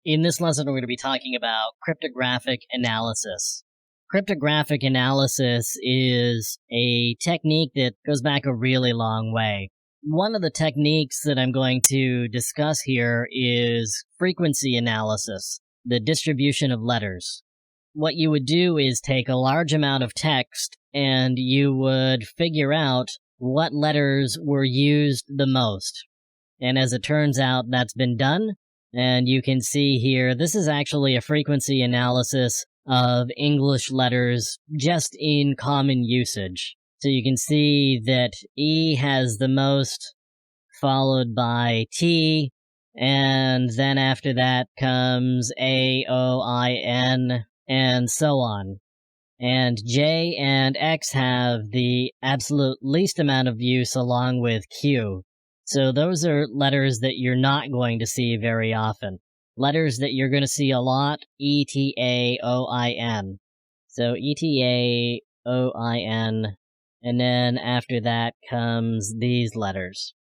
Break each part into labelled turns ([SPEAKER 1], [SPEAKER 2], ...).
[SPEAKER 1] In this lesson, we're going to be talking about cryptographic analysis. Cryptographic analysis is a technique that goes back a really long way. One of the techniques that I'm going to discuss here is frequency analysis, the distribution of letters. What you would do is take a large amount of text and you would figure out what letters were used the most. And as it turns out, that's been done. And you can see here, this is actually a frequency analysis of English letters just in common usage. So you can see that E has the most, followed by T, and then after that comes A, O, I, N, and so on. And J and X have the absolute least amount of use along with Q. So those are letters that you're not going to see very often. Letters that you're going to see a lot, E-T-A-O-I-N. So E-T-A-O-I-N, and then after that comes these letters.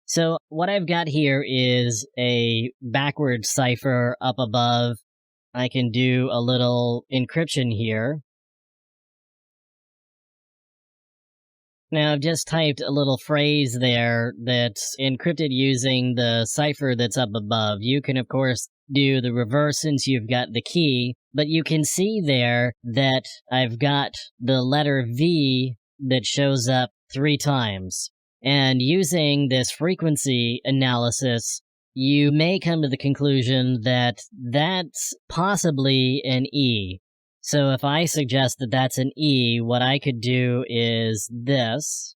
[SPEAKER 1] So what I've got here is a backwards cipher up above. I can do a little encryption here. Now, I've just typed a little phrase there that's encrypted using the cipher that's up above. You can, of course, do the reverse since you've got the key, but you can see there that I've got the letter V that shows up 3 times. And using this frequency analysis, you may come to the conclusion that that's possibly an E. So if I suggest that that's an E, what I could do is this.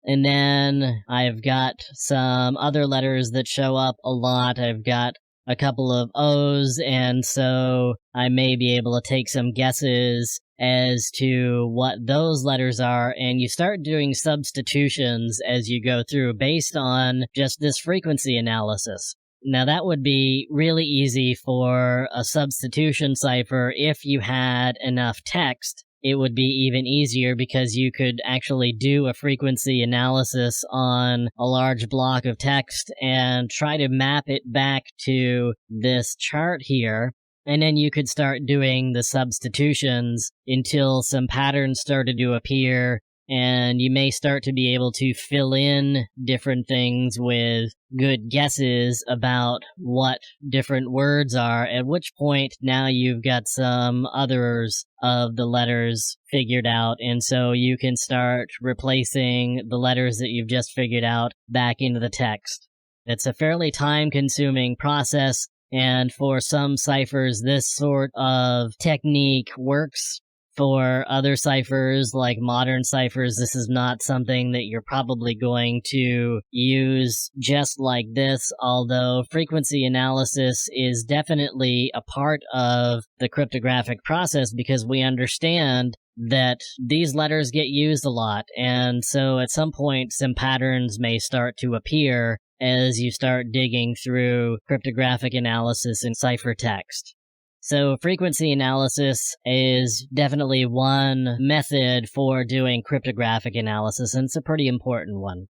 [SPEAKER 1] And then I've got some other letters that show up a lot. I've got a couple of O's, and so I may be able to take some guesses as to what those letters are, and you start doing substitutions as you go through based on just this frequency analysis. Now that would be really easy for a substitution cipher if you had enough text. It would be even easier because you could actually do a frequency analysis on a large block of text and try to map it back to this chart here. And then you could start doing the substitutions until some patterns started to appear, and you may start to be able to fill in different things with good guesses about what different words are, at which point now you've got some others of the letters figured out, and so you can start replacing the letters that you've just figured out back into the text. It's a fairly time-consuming process, and for some ciphers, this sort of technique works. For other ciphers, like modern ciphers, this is not something that you're probably going to use just like this, although frequency analysis is definitely a part of the cryptographic process because we understand that these letters get used a lot, and so at some point some patterns may start to appear as you start digging through cryptographic analysis in ciphertext. So frequency analysis is definitely one method for doing cryptographic analysis, and it's a pretty important one.